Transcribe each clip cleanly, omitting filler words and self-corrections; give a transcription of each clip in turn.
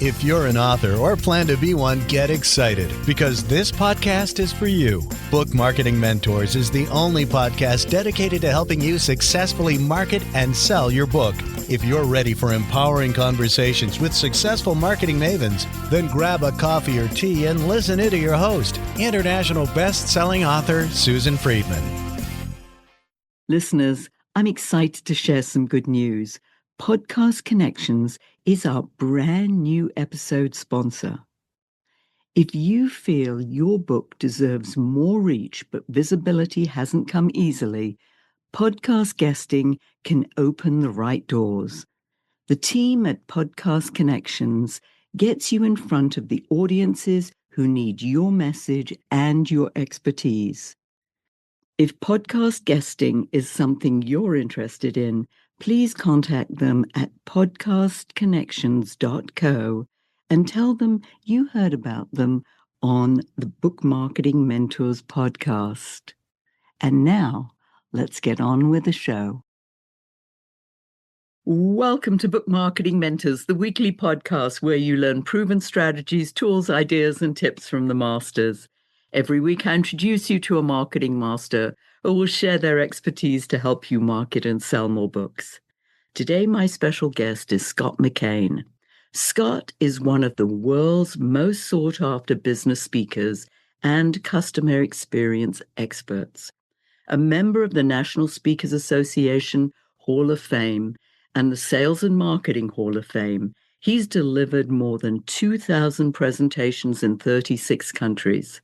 If you're an author or plan to be one, get excited because this podcast is for you. Book Marketing Mentors is the only podcast dedicated to helping you successfully market and sell your book. If you're ready for empowering conversations with successful marketing mavens, then grab a coffee or tea and listen in to your host, international best-selling author Susan Friedmann. Listeners, I'm excited to share some good news. Podcast Connections is our brand new episode sponsor. If you feel your book deserves more reach but visibility hasn't come easily, podcast guesting can open the right doors. The team at Podcast Connections gets you in front of the audiences who need your message and your expertise. If podcast guesting is something you're interested in, please contact them at podcastconnections.co and tell them you heard about them on the Book Marketing Mentors podcast. And now, let's get on with the show. Welcome to Book Marketing Mentors, the weekly podcast where you learn proven strategies, tools, ideas, and tips from the masters. Every week, I introduce you to a marketing master who will share their expertise to help you market and sell more books. Today, my special guest is Scott McKain. Scott is one of the world's most sought-after business speakers and customer experience experts. A member of the National Speakers Association Hall of Fame and the Sales and Marketing Hall of Fame, he's delivered more than 2,000 presentations in 36 countries.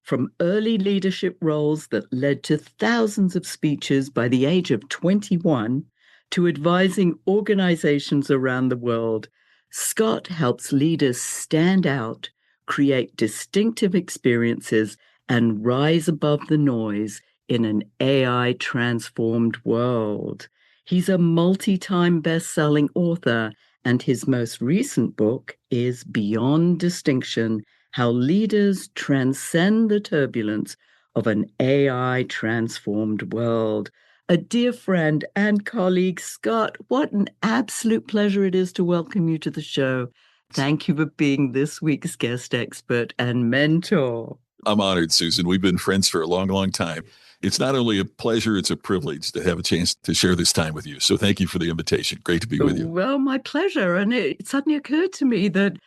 From early leadership roles that led to thousands of speeches by the age of 21 to advising organizations around the world, Scott helps leaders stand out, create distinctive experiences, and rise above the noise in an AI-transformed world. He's a multi-time best-selling author, and his most recent book is Beyond Distinction: How Leaders Transcend the Turbulence of an AI-Transformed World. A dear friend and colleague, Scott, what an absolute pleasure it is to welcome you to the show. Thank you for being this week's guest expert and mentor. I'm honored, Susan. We've been friends for a long, long time. It's not only a pleasure, it's a privilege to have a chance to share this time with you. So thank you for the invitation. Great to be with you. Well, my pleasure. And it suddenly occurred to me that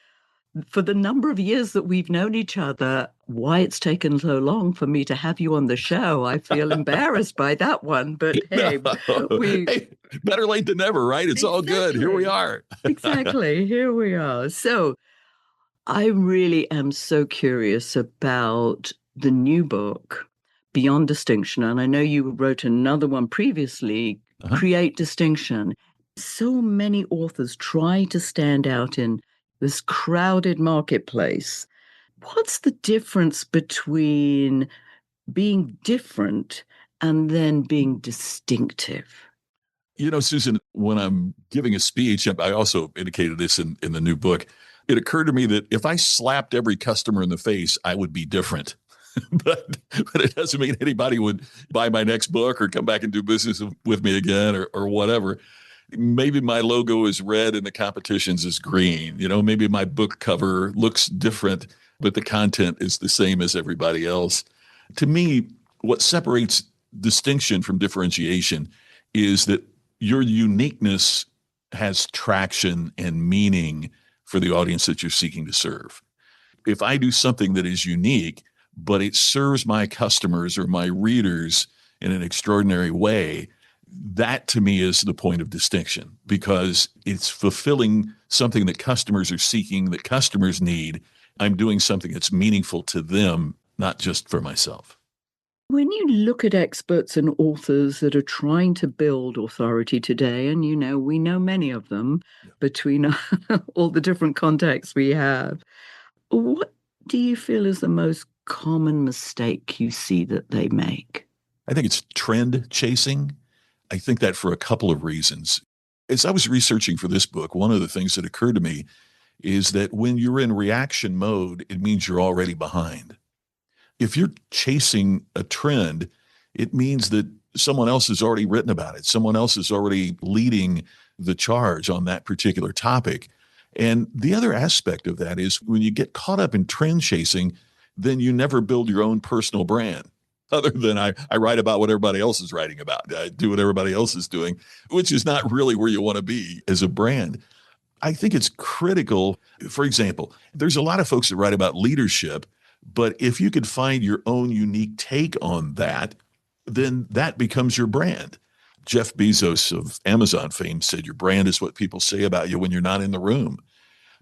for the number of years that we've known each other, why it's taken so long for me to have you on the show, I feel embarrassed by that one. But hey, better late than never, right? It's all good. Here we are. Exactly. Here we are. So I really am so curious about the new book, Beyond Distinction. And I know you wrote another one previously, Create Distinction. So many authors try to stand out in this crowded marketplace. What's the difference between being different and then being distinctive? You know, Susan, when I'm giving a speech, I also indicated this in the new book, it occurred to me that if I slapped every customer in the face, I would be different. but it doesn't mean anybody would buy my next book or come back and do business with me again or whatever. Maybe my logo is red and the competition's is green. You know, maybe my book cover looks different, but the content is the same as everybody else. To me, what separates distinction from differentiation is that your uniqueness has traction and meaning for the audience that you're seeking to serve. If I do something that is unique, but it serves my customers or my readers in an extraordinary way, that to me is the point of distinction, because it's fulfilling something that customers are seeking, that customers need. I'm doing something that's meaningful to them, not just for myself. When you look at experts and authors that are trying to build authority today, and you know, we know many of them between all the different contexts we have, what do you feel is the most common mistake you see that they make? I think it's trend chasing. I think that for a couple of reasons. As I was researching for this book, one of the things that occurred to me is that when you're in reaction mode, it means you're already behind. If you're chasing a trend, it means that someone else has already written about it. Someone else is already leading the charge on that particular topic. And the other aspect of that is when you get caught up in trend chasing, then you never build your own personal brand. Other than I write about what everybody else is writing about. I do what everybody else is doing, which is not really where you want to be as a brand. I think it's critical. For example, there's a lot of folks that write about leadership, but if you could find your own unique take on that, then that becomes your brand. Jeff Bezos of Amazon fame said, your brand is what people say about you when you're not in the room.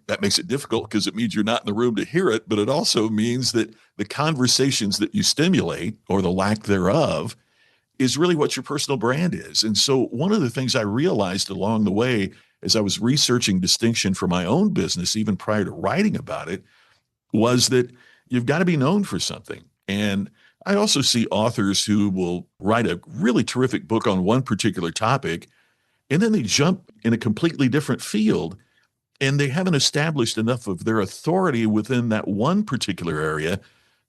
That makes it difficult because it means you're not in the room to hear it, but it also means that the conversations that you stimulate, or the lack thereof, is really what your personal brand is. And so one of the things I realized along the way as I was researching distinction for my own business, even prior to writing about it, was that you've got to be known for something. And I also see authors who will write a really terrific book on one particular topic, and then they jump in a completely different field, and they haven't established enough of their authority within that one particular area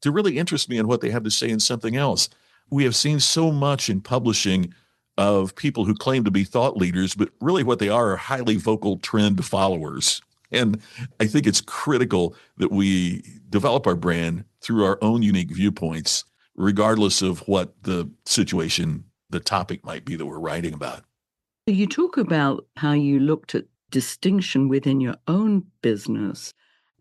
to really interest me in what they have to say in something else. We have seen so much in publishing of people who claim to be thought leaders, but really what they are highly vocal trend followers. And I think it's critical that we develop our brand through our own unique viewpoints, regardless of what the situation, the topic might be that we're writing about. You talk about how you looked at distinction within your own business,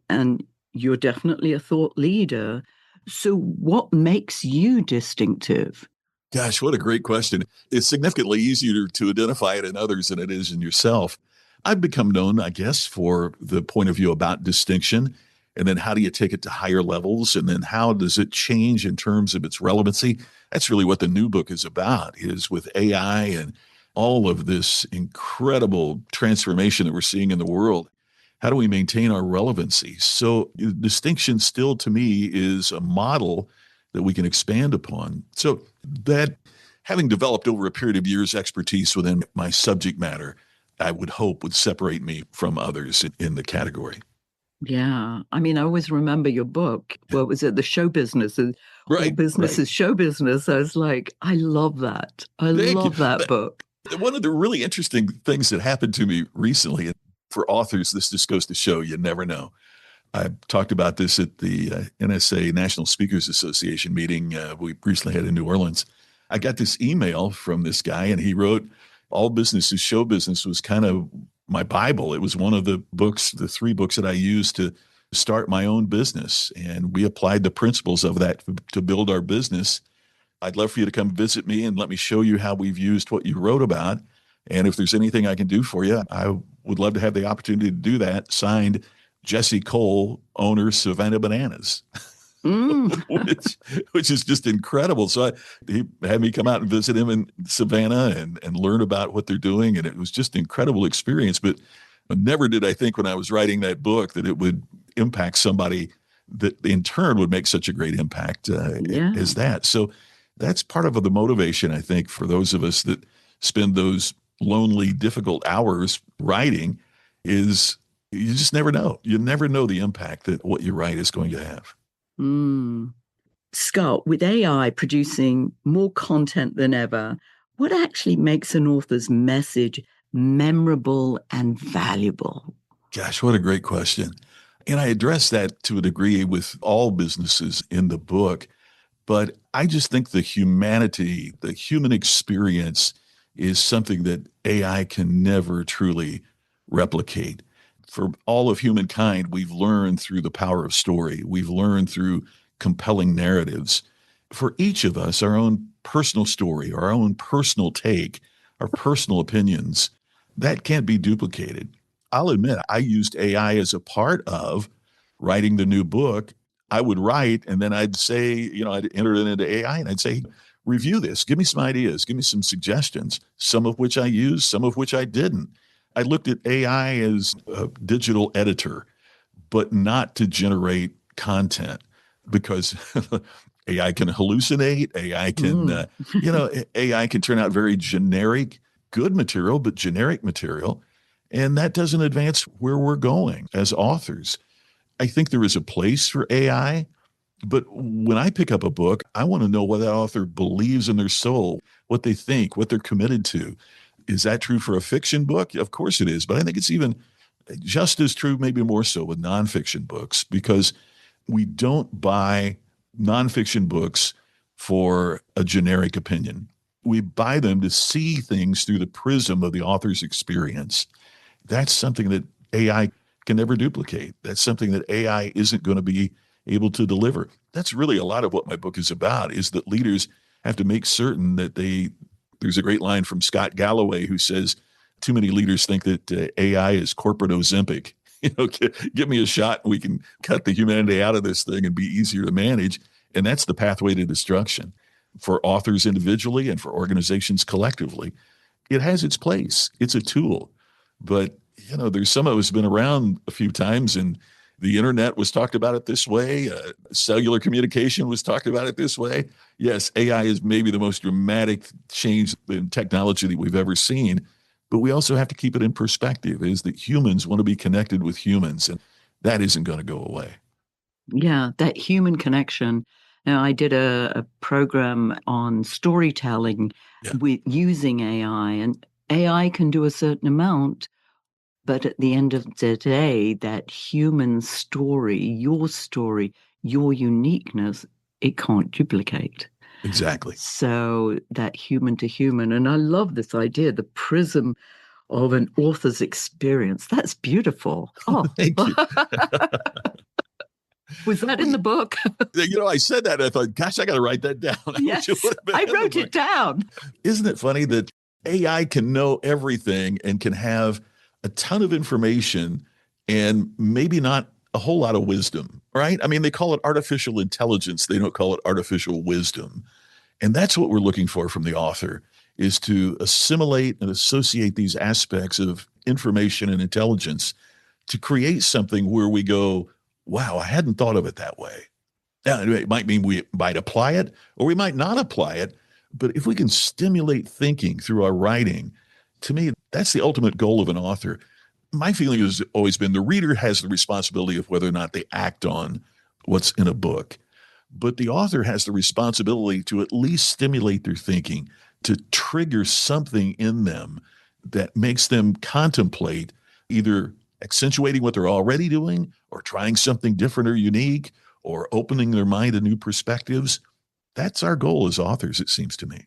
and you're definitely a thought leader. So what makes you distinctive? Gosh, what a great question. It's significantly easier to identify it in others than it is in yourself. I've become known, I guess, for the point of view about distinction, and then how do you take it to higher levels, and then how does it change in terms of its relevancy? That's really what the new book is about, is with AI and all of this incredible transformation that we're seeing in the world. How do we maintain our relevancy? So distinction still, to me, is a model that we can expand upon. So that, having developed over a period of years expertise within my subject matter, I would hope would separate me from others in the category. Yeah. I mean, I always remember your book. What was it? The show business. Right. All business is show business. I was like, I love that. I love that book. One of the really interesting things that happened to me recently, and for authors, this just goes to show you never know. I talked about this at the NSA, National Speakers Association meeting we recently had in New Orleans. I got this email from this guy, and he wrote, all business is show business was kind of my Bible. It was one of the books, the 3 books that I used to start my own business. And we applied the principles of that to build our business. I'd love for you to come visit me and let me show you how we've used what you wrote about. And if there's anything I can do for you, I would love to have the opportunity to do that. Signed, Jesse Cole, owner, Savannah Bananas, which is just incredible. So he had me come out and visit him in Savannah and learn about what they're doing. And it was just an incredible experience. But never did I think when I was writing that book that it would impact somebody that in turn would make such a great impact as that. So that's part of the motivation, I think, for those of us that spend those lonely, difficult hours writing, is you just never know. You never know the impact that what you write is going to have. Scott, with AI producing more content than ever, what actually makes an author's message memorable and valuable? Gosh, what a great question. And I address that to a degree with all businesses in the book. But I just think the humanity, the human experience is something that AI can never truly replicate. For all of humankind, we've learned through the power of story. We've learned through compelling narratives. For each of us, our own personal story, our own personal take, our personal opinions, that can't be duplicated. I'll admit, I used AI as a part of writing the new book. I would write, and then I'd say, I'd enter it into AI, and I'd say, review this, give me some ideas, give me some suggestions, some of which I used, some of which I didn't. I looked at AI as a digital editor, but not to generate content, because AI can hallucinate. AI can, AI can turn out very generic, good material, but generic material. And that doesn't advance where we're going as authors. I think there is a place for AI, but when I pick up a book, I want to know what that author believes in their soul, what they think, what they're committed to. Is that true for a fiction book? Of course it is, but I think it's even just as true, maybe more so with nonfiction books, because we don't buy nonfiction books for a generic opinion. We buy them to see things through the prism of the author's experience. That's something that AI can never duplicate. That's something that AI isn't going to be able to deliver. That's really a lot of what my book is about, is that leaders have to make certain that there's a great line from Scott Galloway who says, too many leaders think that AI is corporate Ozempic. Give me a shot and we can cut the humanity out of this thing and be easier to manage. And that's the pathway to destruction for authors individually and for organizations collectively. It has its place. It's a tool. But, there's some of us been around a few times, and the internet was talked about it this way. Cellular communication was talked about it this way. Yes, AI is maybe the most dramatic change in technology that we've ever seen. But we also have to keep it in perspective, is that humans want to be connected with humans, and that isn't going to go away. Yeah, that human connection. Now, I did a program on storytelling with using AI, and AI can do a certain amount, but at the end of the day, that human story, your uniqueness, it can't duplicate. Exactly. So that human to human, and I love this idea, the prism of an author's experience. That's beautiful. Oh, thank you. Was that in the book? I said that and I thought, gosh, I got to write that down. Yes, I wrote it down. Isn't it funny that AI can know everything and can have a ton of information and maybe not a whole lot of wisdom, right? I mean, they call it artificial intelligence. They don't call it artificial wisdom. And that's what we're looking for from the author, is to assimilate and associate these aspects of information and intelligence to create something where we go, wow, I hadn't thought of it that way. Now, it might mean we might apply it or we might not apply it. But if we can stimulate thinking through our writing, to me, that's the ultimate goal of an author. My feeling has always been the reader has the responsibility of whether or not they act on what's in a book. But the author has the responsibility to at least stimulate their thinking, to trigger something in them that makes them contemplate either accentuating what they're already doing or trying something different or unique or opening their mind to new perspectives. That's our goal as authors, it seems to me.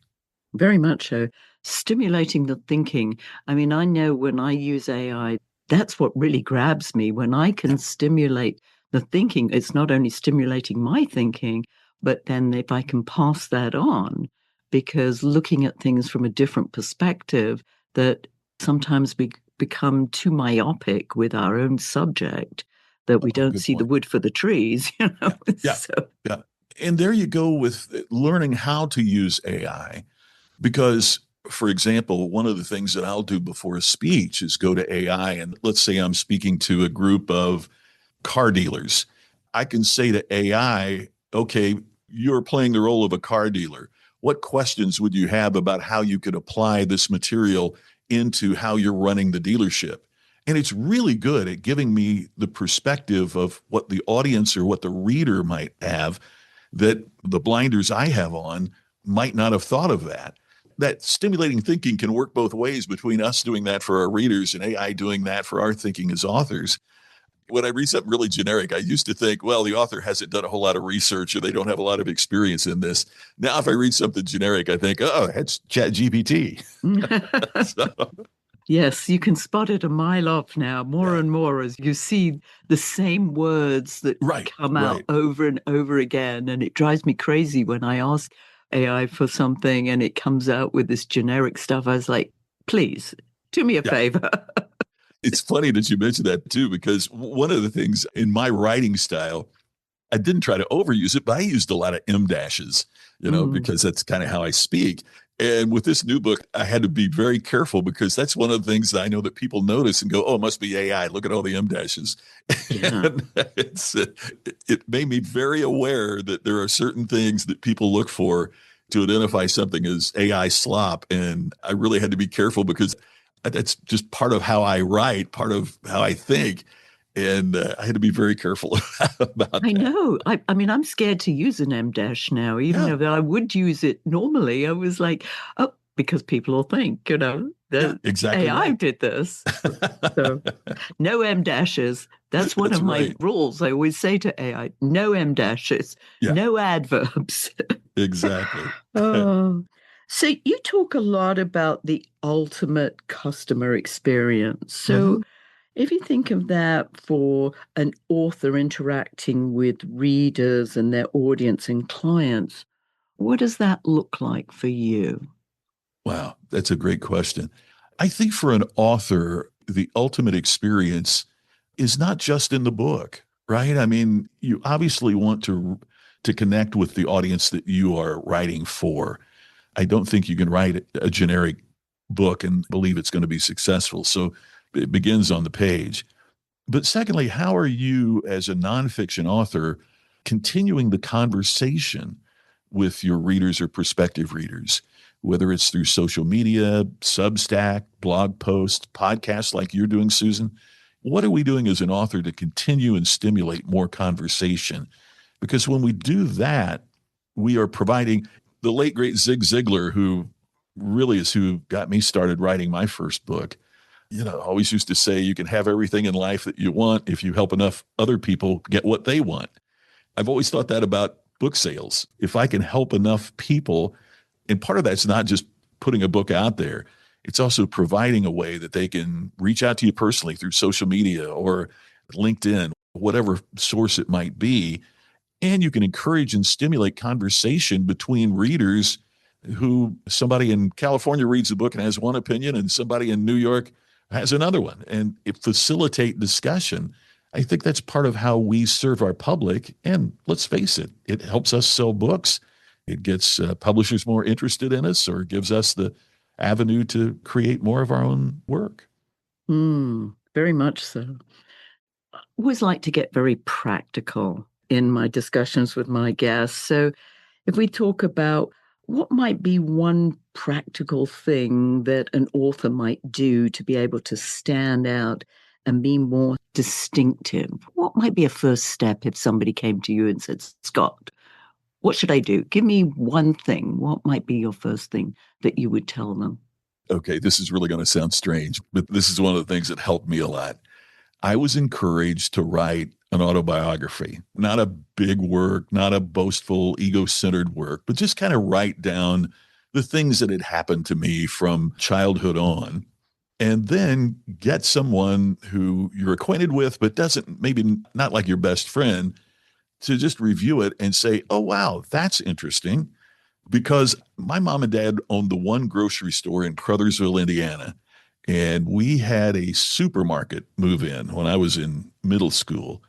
Very much so. Stimulating the thinking. I mean, I know when I use AI, that's what really grabs me. When I can stimulate the thinking, it's not only stimulating my thinking, but then if I can pass that on, because looking at things from a different perspective, that sometimes we become too myopic with our own subject, that we don't see the wood for the trees, Yeah. And there you go with learning how to use AI. Because, for example, one of the things that I'll do before a speech is go to AI, and let's say I'm speaking to a group of car dealers. I can say to AI, okay, you're playing the role of a car dealer. What questions would you have about how you could apply this material into how you're running the dealership? And it's really good at giving me the perspective of what the audience or what the reader might have, that the blinders I have on might not have thought of that. That stimulating thinking can work both ways, between us doing that for our readers and AI doing that for our thinking as authors. When I read something really generic, I used to think, well, the author hasn't done a whole lot of research or they don't have a lot of experience in this. Now, if I read something generic, I think, oh, that's ChatGPT. Yes, you can spot it a mile off now, more and more, as you see the same words that come out over and over again. And it drives me crazy when I ask AI for something and it comes out with this generic stuff. I was like, please, do me a favor. It's funny that you mentioned that too, because one of the things in my writing style, I didn't try to overuse it, but I used a lot of M dashes, because that's kind of how I speak. And with this new book, I had to be very careful because that's one of the things that I know that people notice and go, oh, it must be AI. Look at all the M dashes. Yeah. It made me very aware that there are certain things that people look for to identify something as AI slop. And I really had to be careful because that's just part of how I write, part of how I think. And I had to be very careful about that. I know. I mean, I'm scared to use an M dash now, even though I would use it normally. I was like, oh, because people will think, The exactly AI right. did this. So no M dashes. That's one of my right. rules. I always say to AI, no M dashes, Yeah, no adverbs. exactly. Oh. So you talk a lot about the ultimate customer experience. So Mhm. if you think of that for an author interacting with readers and their audience and clients, what does that look like for you? Wow, that's a great question. I think for an author, the ultimate experience is not just in the book, right? I mean, you obviously want to connect with the audience that you are writing for. I don't think you can write a generic book and believe it's going to be successful. So it begins on the page. But secondly, how are you as a nonfiction author continuing the conversation with your readers or prospective readers, whether it's through social media, Substack, blog posts, podcasts like you're doing, Susan? What are we doing as an author to continue and stimulate more conversation? Because when we do that, we are providing the late, great Zig Ziglar, who really is who got me started writing my first book. Always used to say you can have everything in life that you want if you help enough other people get what they want. I've always thought that about book sales. If I can help enough people, and part of that's not just putting a book out there, it's also providing a way that they can reach out to you personally through social media or LinkedIn, whatever source it might be. And you can encourage and stimulate conversation between readers who somebody in California reads the book and has one opinion and somebody in New York has another one, and it facilitate discussion. I think that's part of how we serve our public. And let's face it, it helps us sell books. It gets publishers more interested in us or gives us the avenue to create more of our own work. Very much so. I always like to get very practical in my discussions with my guests. So if we talk about what might be one practical thing that an author might do to be able to stand out and be more distinctive, what might be a first step if somebody came to you and said, Scott, what should I do? Give me one thing. What might be your first thing that you would tell them? Okay, this is really going to sound strange, but this is one of the things that helped me a lot. I was encouraged to write an autobiography, not a big work, not a boastful, ego-centered work, but just kind of write down the things that had happened to me from childhood on, and then get someone who you're acquainted with, but doesn't, maybe not like your best friend, to just review it and say, oh, wow, that's interesting. Because my mom and dad owned the one grocery store in Crothersville, Indiana. And we had a supermarket move in when I was in middle school.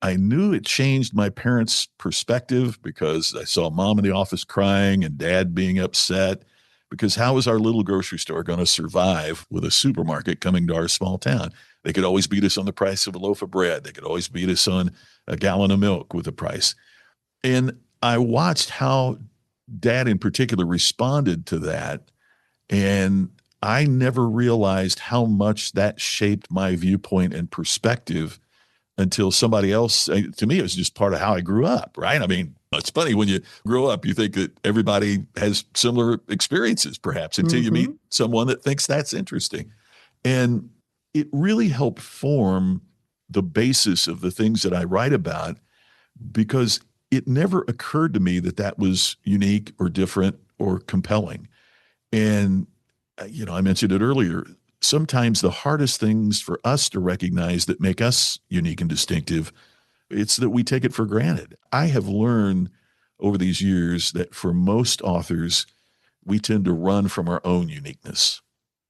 I knew it changed my parents' perspective because I saw mom in the office crying and dad being upset. Because how was our little grocery store going to survive with a supermarket coming to our small town? They could always beat us on the price of a loaf of bread. They could always beat us on a gallon of milk with the price. And I watched how dad in particular responded to that. And I never realized how much that shaped my viewpoint and perspective until somebody else, to me, it was just part of how I grew up, right? I mean, it's funny when you grow up, you think that everybody has similar experiences, perhaps, until you meet someone that thinks that's interesting. And it really helped form the basis of the things that I write about because it never occurred to me that that was unique or different or compelling. And, I mentioned it earlier. Sometimes the hardest things for us to recognize that make us unique and distinctive, it's that we take it for granted. I have learned over these years that for most authors, we tend to run from our own uniqueness.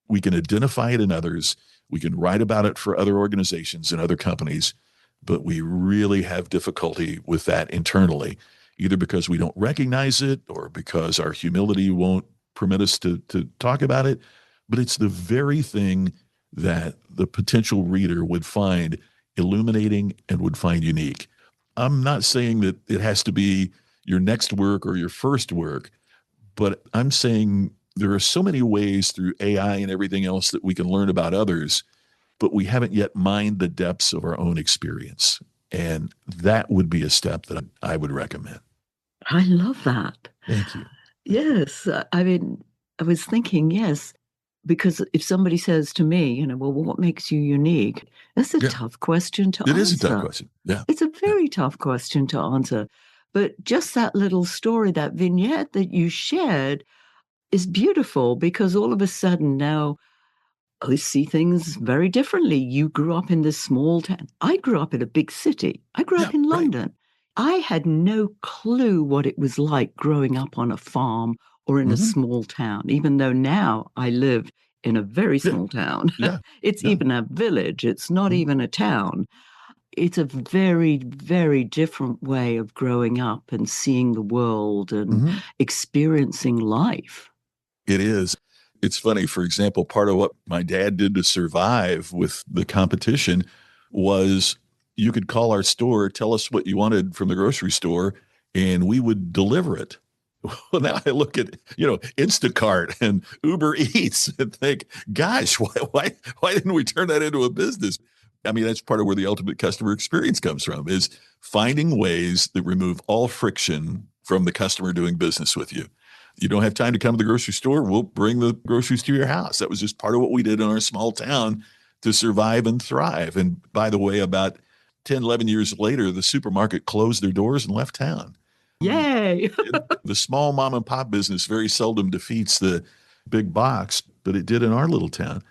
We can identify it in others. We can write about it for other organizations and other companies, but we really have difficulty with that internally, either because we don't recognize it or because our humility won't permit us to talk about it. But it's the very thing that the potential reader would find illuminating and would find unique. I'm not saying that it has to be your next work or your first work, but I'm saying there are so many ways through AI and everything else that we can learn about others, but we haven't yet mined the depths of our own experience. And that would be a step that I would recommend. I love that. Thank you. Yes. I mean, I was thinking, yes, Because if somebody says to me, well, what makes you unique? That's a Yeah. tough question to It answer. is a tough question. Yeah. It's a Yeah. very tough question to answer. But just that little story, that vignette that you shared is beautiful, because all of a sudden now I see things very differently. You grew up in this small town. I grew up in a big city. I grew Yeah. up in Right. London. I had no clue what it was like growing up on a farm or in a Hmm. small town, even though now I live in a very Yeah. small town. Yeah. It's Yeah. even a village. It's not Mhm. even a town. It's a very, very different way of growing up and seeing the world and Mhm. experiencing life. It is. It's funny, for example, part of what my dad did to survive with the competition was you could call our store, tell us what you wanted from the grocery store, and we would deliver it. Well, now I look at, Instacart and Uber Eats and think, gosh, why didn't we turn that into a business? I mean, that's part of where the ultimate customer experience comes from, is finding ways that remove all friction from the customer doing business with you. You don't have time to come to the grocery store, we'll bring the groceries to your house. That was just part of what we did in our small town to survive and thrive. And by the way, about 10, 11 years later, the supermarket closed their doors and left town. Yay! The small mom and pop business very seldom defeats the big box, but it did in our little town.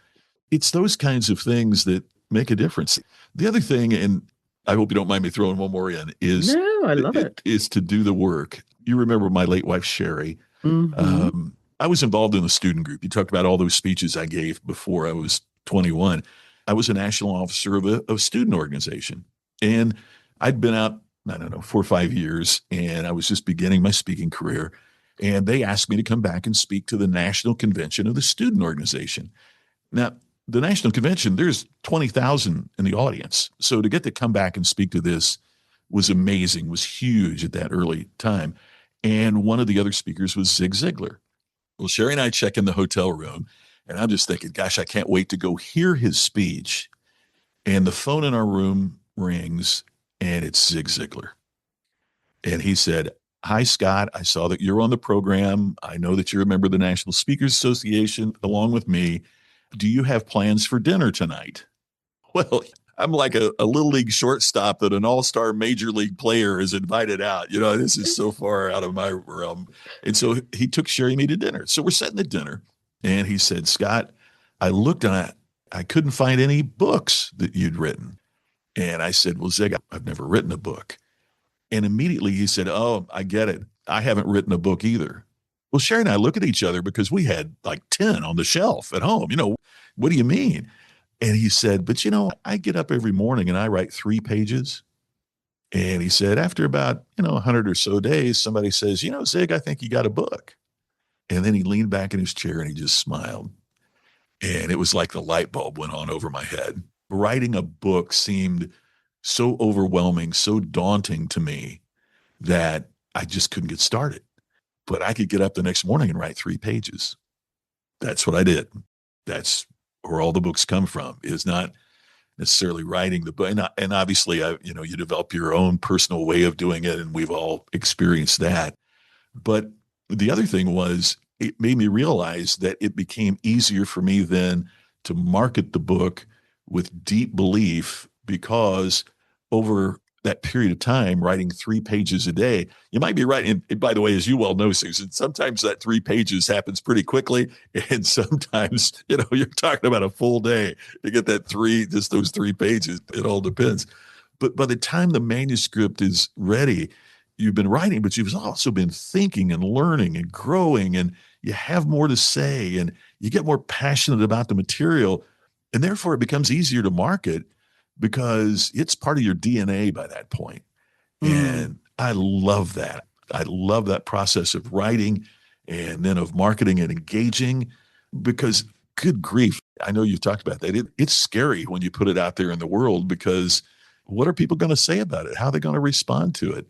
It's those kinds of things that make a difference. The other thing, and I hope you don't mind me throwing one more in, is No, I love it. is to do the work. You remember my late wife, Sherry. Hmm. I was involved in the student group. You talked about all those speeches I gave before I was 21. I was a national officer of a student organization. And I'd been out, I don't know, 4 or 5 years, and I was just beginning my speaking career. And they asked me to come back and speak to the national convention of the student organization. Now, the national convention, there's 20,000 in the audience. So to get to come back and speak to this was amazing, was huge at that early time. And one of the other speakers was Zig Ziglar. Well, Sherry and I check in the hotel room, and I'm just thinking, gosh, I can't wait to go hear his speech. And the phone in our room rings, and it's Zig Ziglar. And he said, "Hi, Scott. I saw that you're on the program. I know that you're a member of the National Speakers Association along with me. Do you have plans for dinner tonight?" Well, I'm like a little league shortstop that an all-star major league player is invited out. This is so far out of my realm. And so he took Sherry and me to dinner. So we're sitting at dinner, and he said, "Scott, I looked and I couldn't find any books that you'd written." And I said, "Well, Zig, I've never written a book." And immediately he said, "Oh, I get it. I haven't written a book either." Well, Sherry and I look at each other because we had like 10 on the shelf at home. What do you mean? And he said, "But I get up every morning and I write 3 pages." And he said, after about, 100 or so days, somebody says, "Zig, I think you got a book." And then he leaned back in his chair and he just smiled. And it was like the light bulb went on over my head. Writing a book seemed so overwhelming, so daunting to me that I just couldn't get started. But I could get up the next morning and write 3 pages. That's what I did. That's where all the books come from, is not necessarily writing the book. And obviously, you develop your own personal way of doing it, and we've all experienced that. But the other thing was, it made me realize that it became easier for me then to market the book with deep belief, because over that period of time, writing 3 pages a day, you might be writing, and by the way, as you well know, Susan, sometimes that 3 pages happens pretty quickly. And sometimes, you're talking about a full day to get just those 3 pages. It all depends. But by the time the manuscript is ready, you've been writing, but you've also been thinking and learning and growing, and you have more to say, and you get more passionate about the material. And therefore, it becomes easier to market because it's part of your DNA by that point. Mm. And I love that. I love that process of writing and then of marketing and engaging, because good grief, I know you've talked about that. It's scary when you put it out there in the world, because what are people going to say about it? How are they going to respond to it?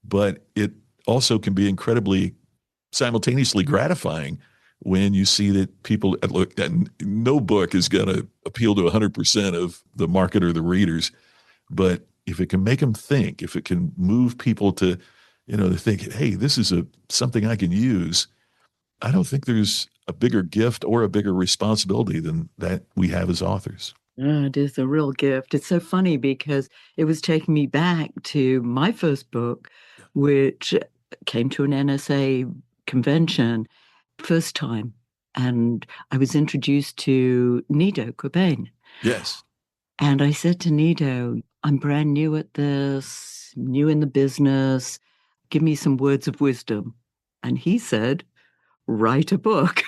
But it also can be incredibly simultaneously gratifying when you see that people look, that no book is going to appeal to 100% of the market or the readers. But if it can make them think, if it can move people to think, hey, this is something I can use, I don't think there's a bigger gift or a bigger responsibility than that we have as authors. It is a real gift. It's so funny because it was taking me back to my first book, which came to an NSA convention first time. And I was introduced to Nido Qubein. Yes. And I said to Nido, I'm brand new at this, new in the business. Give me some words of wisdom. And he said, write a book.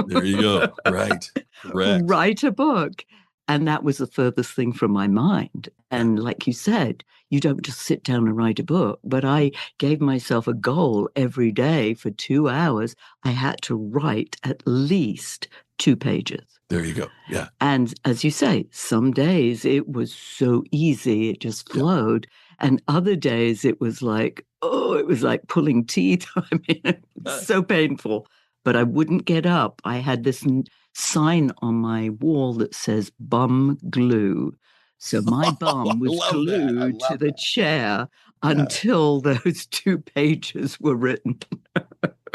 There you go. Right. Correct. Write a book. And that was the furthest thing from my mind. And like you said, you don't just sit down and write a book, but I gave myself a goal every day for 2 hours. I had to write at least 2 pages. There you go. Yeah. And as you say, some days it was so easy, it just flowed. And other days it was like, it was like pulling teeth. I mean, it was so painful. But I wouldn't get up. I had this sign on my wall that says bum glue. So my bum was glued to the chair until those 2 pages were written.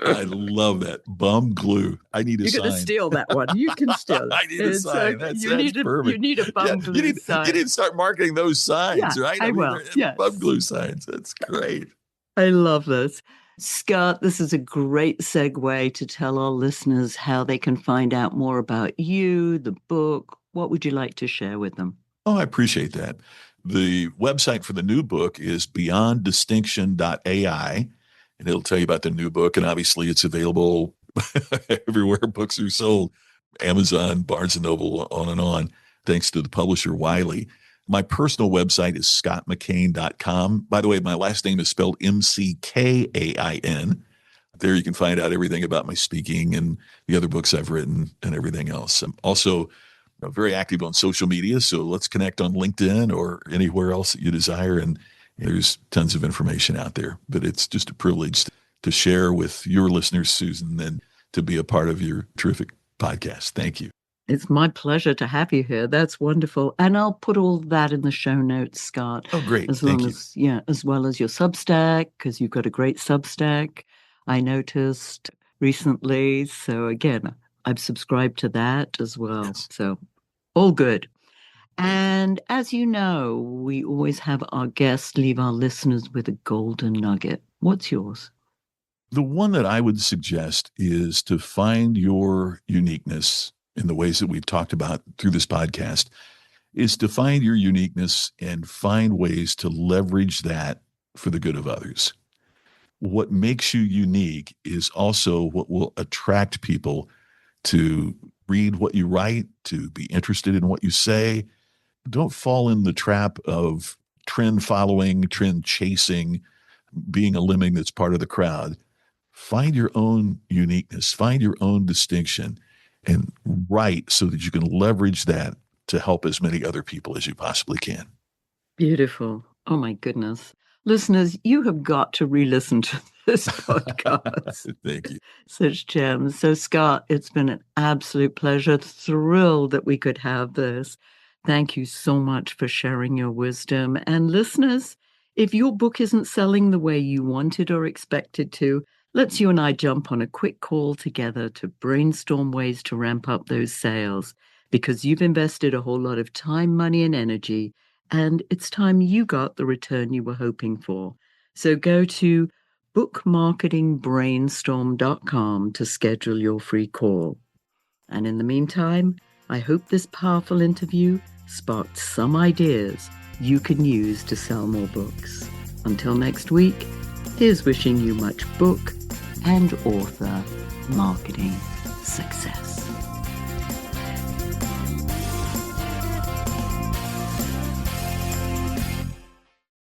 I love that. Bum glue. I need a sign. You're going to steal that one. You can steal it. I need a sign. That's perfect. You need a bum glue sign. You need to start marketing those signs, right? I will. Yes. Bum glue signs. That's great. I love this. Scott, this is a great segue to tell our listeners how they can find out more about you, the book. What would you like to share with them? Oh, I appreciate that. The website for the new book is beyonddistinction.ai, and it'll tell you about the new book. And obviously, it's available everywhere books are sold, Amazon, Barnes & Noble, on and on, thanks to the publisher Wiley. My personal website is scottmckain.com. By the way, my last name is spelled McKain. There you can find out everything about my speaking and the other books I've written and everything else. I'm also very active on social media, so let's connect on LinkedIn or anywhere else that you desire. And there's tons of information out there. But it's just a privilege to share with your listeners, Susan, and to be a part of your terrific podcast. Thank you. It's my pleasure to have you here. That's wonderful. And I'll put all that in the show notes, Scott. Oh, great. As Thank well you. as, as well as your Substack, because you've got a great Substack, I noticed recently. So again, I've subscribed to that as well. Yes. So all good. And as you know, we always have our guests leave our listeners with a golden nugget. What's yours? The one that I would suggest is to find your uniqueness in the ways that we've talked about through this podcast, is to find your uniqueness and find ways to leverage that for the good of others. What makes you unique is also what will attract people to read what you write, to be interested in what you say. Don't fall in the trap of trend following, trend chasing, being a lemming that's part of the crowd. Find your own uniqueness, find your own distinction, and write so that you can leverage that to help as many other people as you possibly can. Beautiful. Oh, my goodness. Listeners, you have got to re-listen to this podcast. Thank you. Such gems. So, Scott, it's been an absolute pleasure. Thrilled that we could have this. Thank you so much for sharing your wisdom. And listeners, if your book isn't selling the way you wanted or expected to, let's you and I jump on a quick call together to brainstorm ways to ramp up those sales, because you've invested a whole lot of time, money, and energy, and it's time you got the return you were hoping for. So go to bookmarketingbrainstorm.com to schedule your free call. And in the meantime, I hope this powerful interview sparked some ideas you can use to sell more books. Until next week, here's wishing you much book and author marketing success.